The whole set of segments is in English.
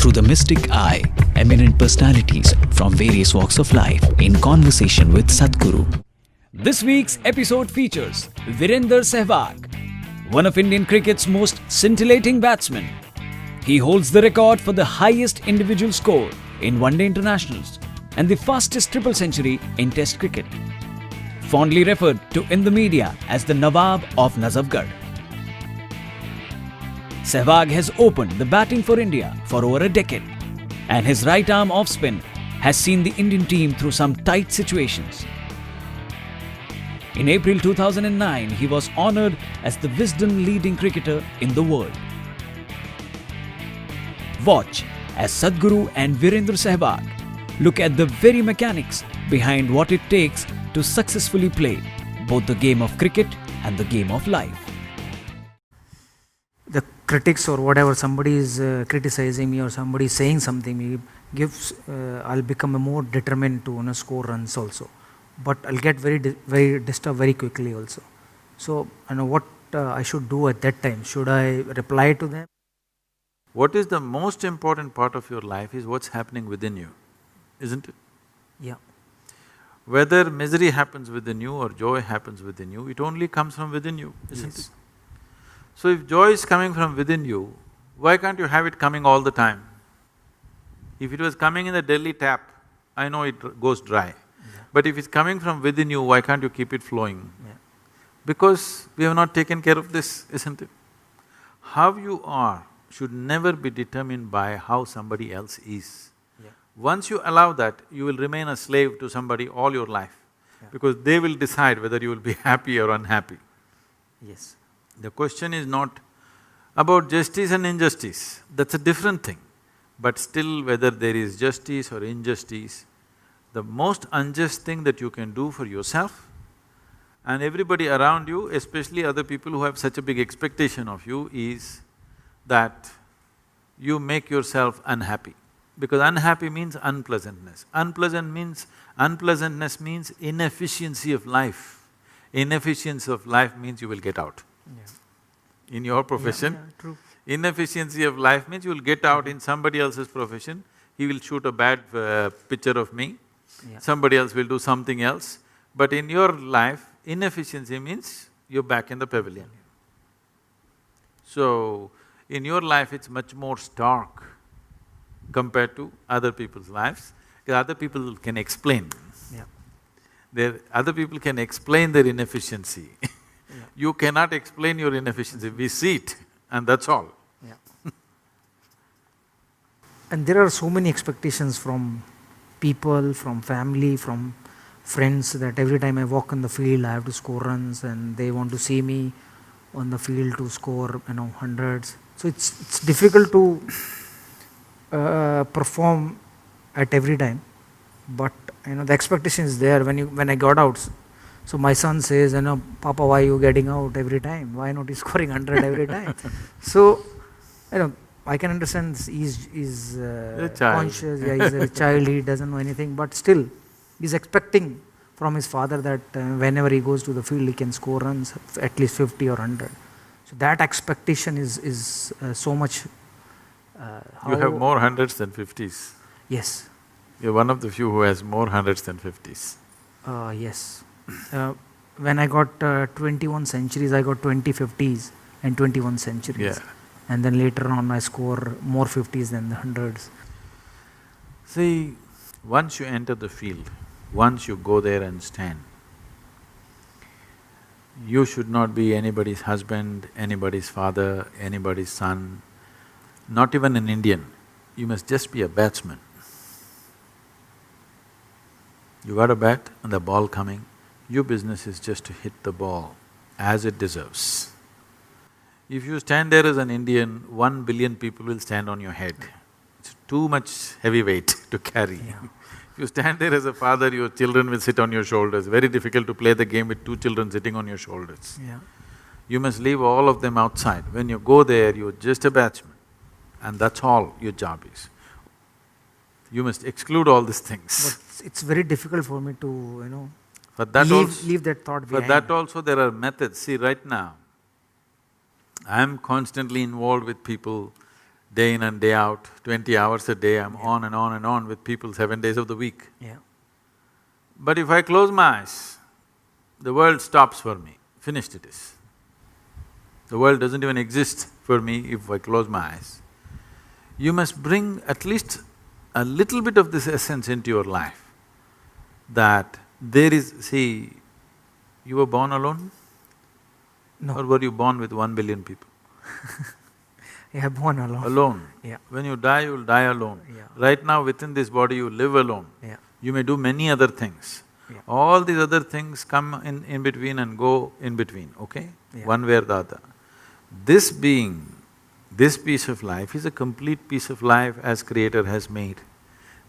through the mystic eye, eminent personalities from various walks of life in conversation with Sadhguru. This week's episode features Virender Sehwag, one of Indian cricket's most scintillating batsmen. He holds the record for the highest individual score in one-day internationals and the fastest triple century in Test cricket. Fondly referred to in the media as the Nawab of Najafgarh. Sehwag has opened the batting for India for over a decade, and his right arm off spin has seen the Indian team through some tight situations. In April 2009, he was honoured as the wisdom leading cricketer in the world. Watch as Sadhguru and Virender Sehwag look at the very mechanics behind what it takes to successfully play both the game of cricket and the game of life. The critics or whatever, somebody is criticizing me or somebody is saying something, me gives, I'll become more determined to score runs also. But I'll get very disturbed very quickly also. So what I should do at that time? Should I reply to them? What is the most important part of your life is what's happening within you, isn't it? Yeah. Whether misery happens within you or joy happens within you, it only comes from within you, isn't it? So if joy is coming from within you, why can't you have it coming all the time? If it was coming in the Delhi tap, I know it goes dry. But if it's coming from within you, why can't you keep it flowing? Because we have not taken care of this, isn't it? How you are should never be determined by how somebody else is. Once you allow that, you will remain a slave to somebody all your life, because they will decide whether you will be happy or unhappy. Yes. The question is not about justice and injustice, that's a different thing. But still, whether there is justice or injustice, the most unjust thing that you can do for yourself and everybody around you, especially other people who have such a big expectation of you, is that you make yourself unhappy. Because unhappy means unpleasantness. Unpleasantness means inefficiency of life. Inefficiency of life means you will get out. In your profession, true. Inefficiency of life means you will get out in somebody else's profession. He will shoot a bad picture of me, somebody else will do something else. But in your life, inefficiency means you're back in the pavilion. So, in your life it's much more stark compared to other people's lives, because other people can explain. Other people can explain their inefficiency. You cannot explain your inefficiency, we see it and that's all. And there are so many expectations from people, from family, from friends, that every time I walk on the field I have to score runs, and they want to see me on the field to score, hundreds. So it's difficult to perform at every time, but the expectation is there when I got out. So my son says, Papa, why are you getting out every time? Why not you scoring 100 every time? So, I can understand he's conscious, he's a child, he doesn't know anything, but still he's expecting from his father that whenever he goes to the field he can score runs, at least 50 or 100. So that expectation is so much… You have more hundreds than fifties. Yes. You're one of the few who has more hundreds than fifties. Yes. When I got 21 centuries, I got 20 50s and 21 centuries. And then later on I score more 50s than the hundreds. See, once you enter the field, once you go there and stand, you should not be anybody's husband, anybody's father, anybody's son, not even an Indian. You must just be a batsman. You got a bat and the ball coming, your business is just to hit the ball as it deserves. If you stand there as an Indian, 1 billion people will stand on your head. It's too much heavy weight to carry. If you stand there as a father, your children will sit on your shoulders. Very difficult to play the game with 2 children sitting on your shoulders. You must leave all of them outside. When you go there, you're just a batsman, and that's all your job is. You must exclude all these things. But it's very difficult for me to, leave that thought behind. For that also there are methods. See, right now, I am constantly involved with people day in and day out, 20 hours a day, I'm on and on and on with people 7 days of the week. Yeah. But if I close my eyes, the world stops for me, finished it is. The world doesn't even exist for me if I close my eyes. You must bring at least a little bit of this essence into your life, that there is… See, you were born alone? No. Or were you born with 1 billion people? Yeah, born alone. Alone. Yeah. When you die, you'll die alone. Yeah. Right now, within this body, you live alone. Yeah. You may do many other things. Yeah. All these other things come in between and go in between, okay? Yeah. One way or the other. This being, this piece of life is a complete piece of life as Creator has made.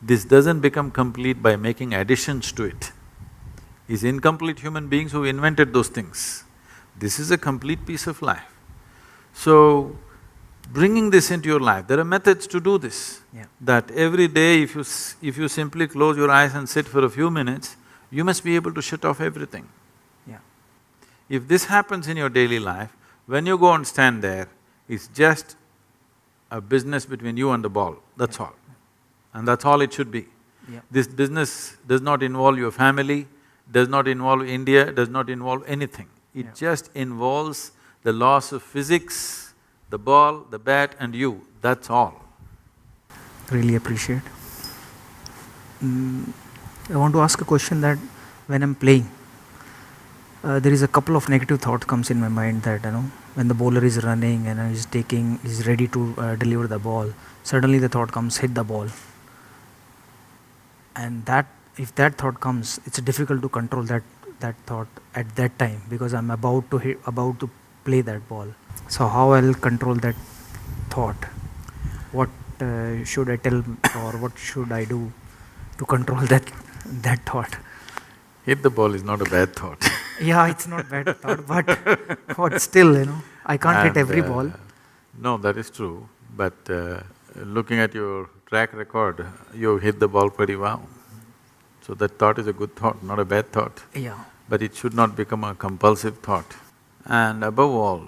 This doesn't become complete by making additions to it. It's incomplete human beings who invented those things. This is a complete piece of life. So, bringing this into your life, there are methods to do this. Yeah. That every day if you simply close your eyes and sit for a few minutes, you must be able to shut off everything. Yeah. If this happens in your daily life, when you go and stand there, it's just a business between you and the ball, that's all. And that's all it should be. Yeah. This business does not involve your family, does not involve India, does not involve anything. It just involves the laws of physics, the ball, the bat and you, that's all. Really appreciate. I want to ask a question that when I'm playing, there is a couple of negative thoughts comes in my mind that, when the bowler is running and he's ready to deliver the ball, suddenly the thought comes, hit the ball. And if that thought comes, it's difficult to control that thought at that time, because I'm about to play that ball. So how I'll control that thought? What should I tell or what should I do to control that thought? Hit the ball is not a bad thought. Yeah, it's not bad thought, but still, I can't hit every ball. No, that is true, but looking at your track record, you hit the ball pretty well. So that thought is a good thought, not a bad thought. Yeah. But it should not become a compulsive thought. And above all,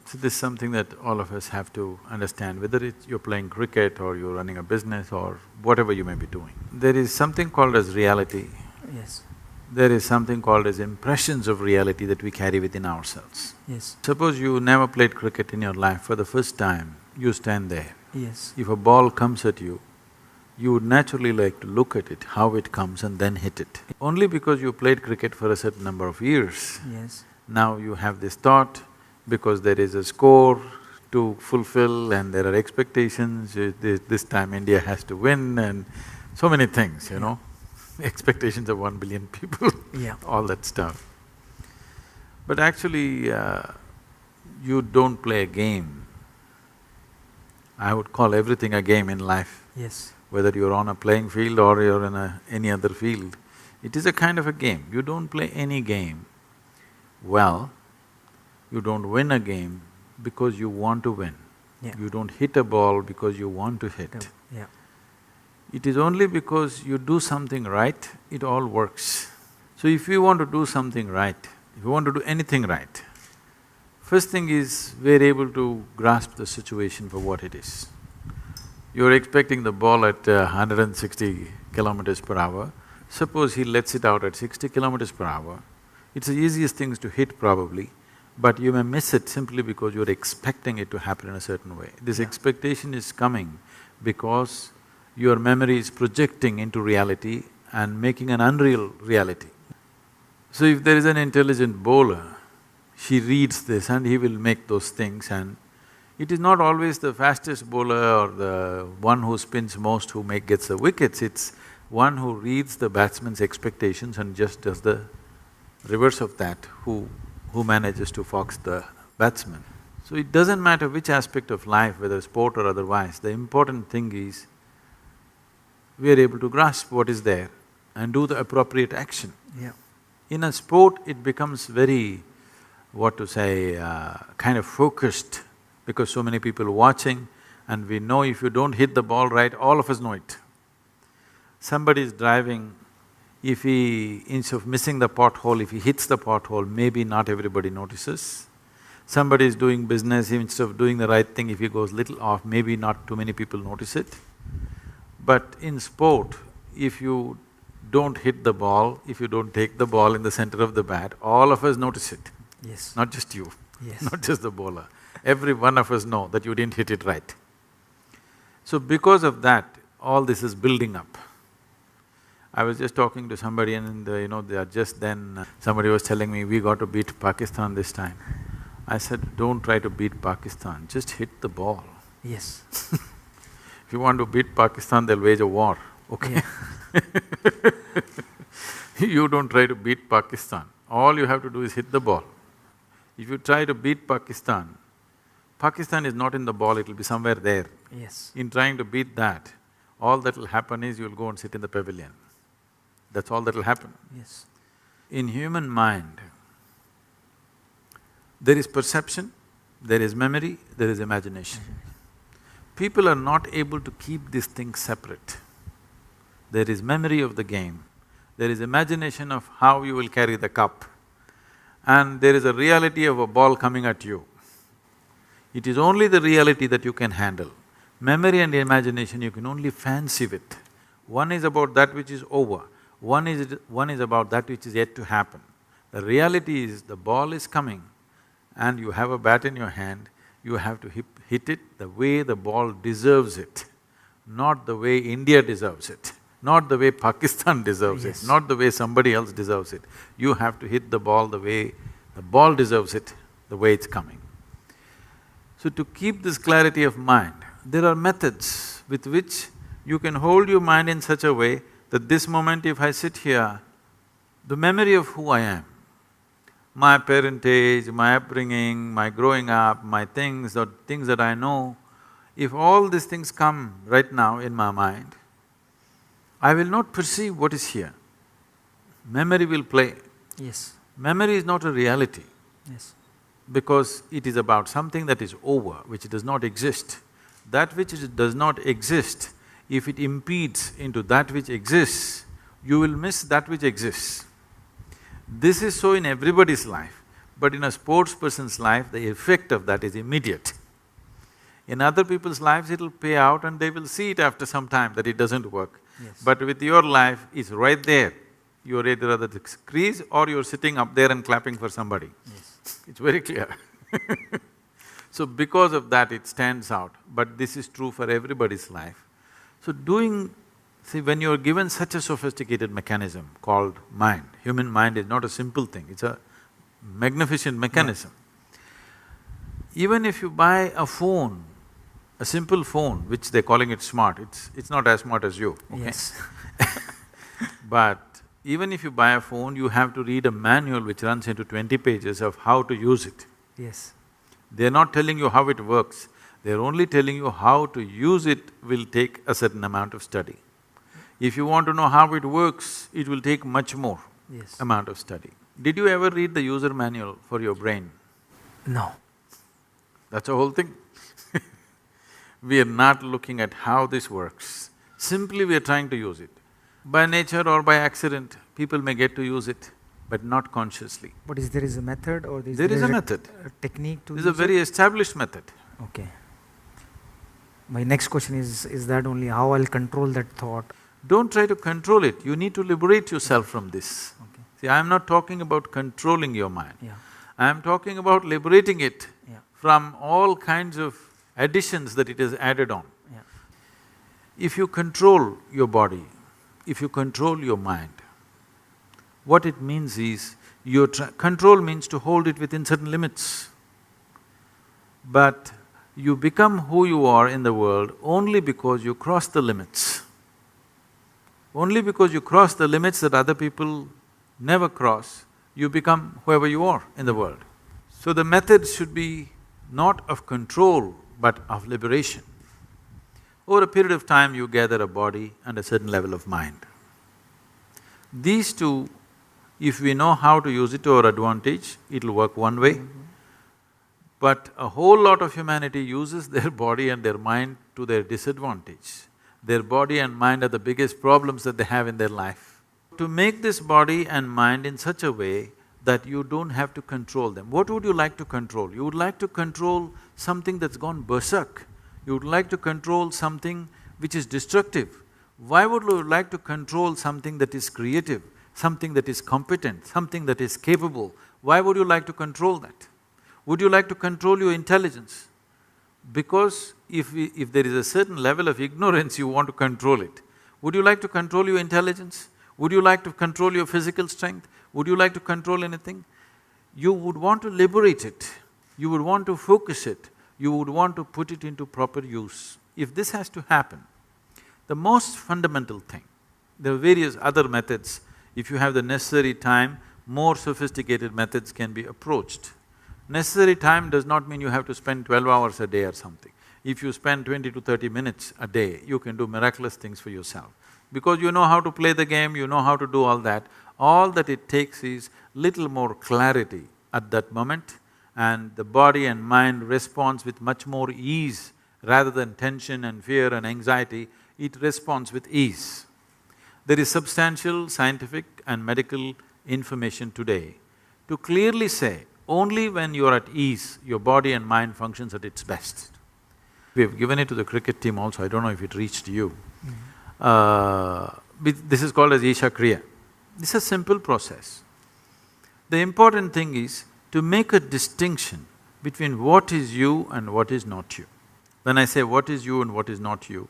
so this is something that all of us have to understand, whether it's you're playing cricket or you're running a business or whatever you may be doing. There is something called as reality. Yes. There is something called as impressions of reality that we carry within ourselves. Yes. Suppose you never played cricket in your life, for the first time, you stand there. Yes. If a ball comes at you, you would naturally like to look at it, how it comes and then hit it. Only because you played cricket for a certain number of years, Yes. now you have this thought, because there is a score to fulfill and there are expectations, this time India has to win and so many things, expectations of 1 billion people, Yeah. all that stuff. But actually, you don't play a game. I would call everything a game in life. Yes. Whether you're on a playing field or you're in any other field, it is a kind of a game. You don't play any game well, you don't win a game because you want to win. Yeah. You don't hit a ball because you want to hit. Yeah. It is only because you do something right, it all works. So if you want to do something right, if you want to do anything right, first thing is we're able to grasp the situation for what it is. You're expecting the ball at 160 kilometers per hour. Suppose he lets it out at 60 kilometers per hour. It's the easiest things to hit probably, but you may miss it simply because you're expecting it to happen in a certain way. This expectation is coming because your memory is projecting into reality and making an unreal reality. So if there is an intelligent bowler, he reads this and he will make those things, and it is not always the fastest bowler or the one who spins most who gets the wickets, it's one who reads the batsman's expectations and just does the reverse of that, who manages to fox the batsman. So it doesn't matter which aspect of life, whether sport or otherwise, the important thing is we are able to grasp what is there and do the appropriate action. Yeah. In a sport, it becomes very, kind of focused, because so many people watching, and we know if you don't hit the ball right, all of us know it. Somebody is driving, if he, instead of missing the pothole, if he hits the pothole, maybe not everybody notices. Somebody is doing business, instead of doing the right thing, if he goes little off, maybe not too many people notice it. But in sport, if you don't hit the ball, if you don't take the ball in the center of the bat, all of us notice it. Yes. Not just you, Yes. not just the bowler. Every one of us know that you didn't hit it right. So because of that, all this is building up. I was just talking to somebody and they are just then… somebody was telling me, we got to beat Pakistan this time. I said, don't try to beat Pakistan, just hit the ball. Yes. If you want to beat Pakistan, they'll wage a war, okay? Yeah. You don't try to beat Pakistan, all you have to do is hit the ball. If you try to beat Pakistan, Pakistan is not in the ball, it'll be somewhere there. Yes. In trying to beat that, all that'll happen is you'll go and sit in the pavilion. That's all that'll happen. Yes. In human mind, there is perception, there is memory, there is imagination. People are not able to keep these things separate. There is memory of the game, there is imagination of how you will carry the cup, and there is a reality of a ball coming at you. It is only the reality that you can handle. Memory and imagination, you can only fancy with. One is about that which is over, one is about that which is yet to happen. The reality is the ball is coming and you have a bat in your hand, you have to hit it the way the ball deserves it, not the way India deserves it, not the way Pakistan deserves Yes. it, not the way somebody else deserves it. You have to hit the ball the way the ball deserves it, the way it's coming. So to keep this clarity of mind, there are methods with which you can hold your mind in such a way that this moment if I sit here, the memory of who I am, my parentage, my upbringing, my growing up, my things, the things that I know, if all these things come right now in my mind, I will not perceive what is here. Memory will play. Yes. Memory is not a reality Yes. because it is about something that is over, which does not exist. That which does not exist, if it impedes into that which exists, you will miss that which exists. This is so in everybody's life, but in a sports person's life, the effect of that is immediate. In other people's lives, it'll pay out and they will see it after some time that it doesn't work. Yes. But with your life, it's right there. You're either at the crease or you're sitting up there and clapping for somebody. Yes. It's very clear. So because of that, it stands out, but this is true for everybody's life. So see, when you're given such a sophisticated mechanism called mind, human mind is not a simple thing, it's a magnificent mechanism. Yeah. Even if you buy a phone, a simple phone, which they're calling it smart, it's not as smart as you, okay? Yes. But even if you buy a phone, you have to read a manual which runs into 20 pages of how to use it. Yes. They're not telling you how it works, they're only telling you how to use it will take a certain amount of study. If you want to know how it works, it will take much more Yes. amount of study. Did you ever read the user manual for your brain? No. That's the whole thing. We are not looking at how this works, simply we are trying to use it. By nature or by accident, people may get to use it, but not consciously. But there is a method or There is a method. a technique to This is a use very it? established method. Okay. My next question is that only how I'll control that thought? Don't try to control it, you need to liberate yourself from this. Okay. See, I'm not talking about controlling your mind. Yeah. I'm talking about liberating it Yeah. from all kinds of additions that it has added on. Yeah. If you control your body, if you control your mind, what it means is, control means to hold it within certain limits. But you become who you are in the world only because you cross the limits. Only because you cross the limits that other people never cross, you become whoever you are in the world. So the method should be not of control, but of liberation. Over a period of time, you gather a body and a certain level of mind. These two, if we know how to use it to our advantage, it'll work one way. But a whole lot of humanity uses their body and their mind to their disadvantage. Their body and mind are the biggest problems that they have in their life. To make this body and mind in such a way that you don't have to control them. What would you like to control? You would like to control something that's gone berserk. You would like to control something which is destructive. Why would you like to control something that is creative, something that is competent, something that is capable? Why would you like to control that? Would you like to control your intelligence? Because if there is a certain level of ignorance, you want to control it. Would you like to control your intelligence? Would you like to control your physical strength? Would you like to control anything? You would want to liberate it, you would want to focus it, you would want to put it into proper use. If this has to happen, the most fundamental thing, there are various other methods. If you have the necessary time, more sophisticated methods can be approached. Necessary time does not mean you have to spend 12 hours a day or something. If you spend 20 to 30 minutes a day, you can do miraculous things for yourself. Because you know how to play the game, you know how to do all that it takes is little more clarity at that moment, and the body and mind responds with much more ease rather than tension and fear and anxiety, it responds with ease. There is substantial scientific and medical information today to clearly say, only when you are at ease, your body and mind functions at its best. We have given it to the cricket team also, I don't know if it reached you. This is called as Isha Kriya. This is a simple process. The important thing is to make a distinction between what is you and what is not you. When I say what is you and what is not you,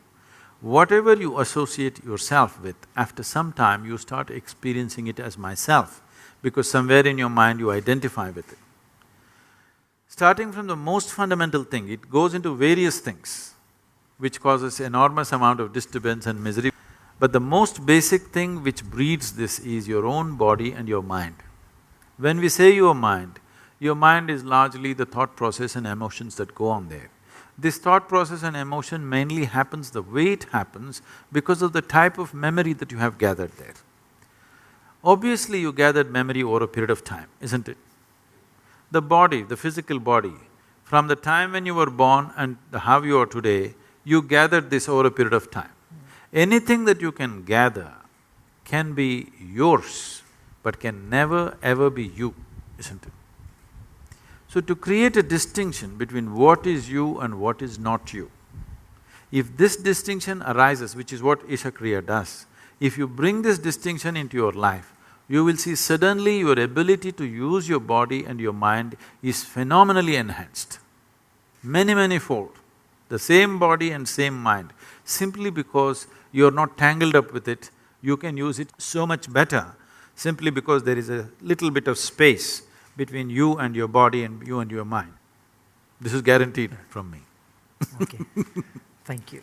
whatever you associate yourself with, after some time you start experiencing it as myself, because somewhere in your mind you identify with it. Starting from the most fundamental thing, it goes into various things, which causes enormous amount of disturbance and misery. But the most basic thing which breeds this is your own body and your mind. When we say your mind is largely the thought process and emotions that go on there. This thought process and emotion mainly happens the way it happens because of the type of memory that you have gathered there. Obviously, you gathered memory over a period of time, isn't it? The body, the physical body, from the time when you were born and how you are today, you gathered this over a period of time. Anything that you can gather can be yours, but can never ever be you, isn't it? So to create a distinction between what is you and what is not you, if this distinction arises, which is what Isha Kriya does, if you bring this distinction into your life, you will see suddenly your ability to use your body and your mind is phenomenally enhanced, many fold. The same body and same mind, simply because you're not tangled up with it, you can use it so much better, simply because there is a little bit of space between you and your body and you and your mind. This is guaranteed from me. Okay, thank you.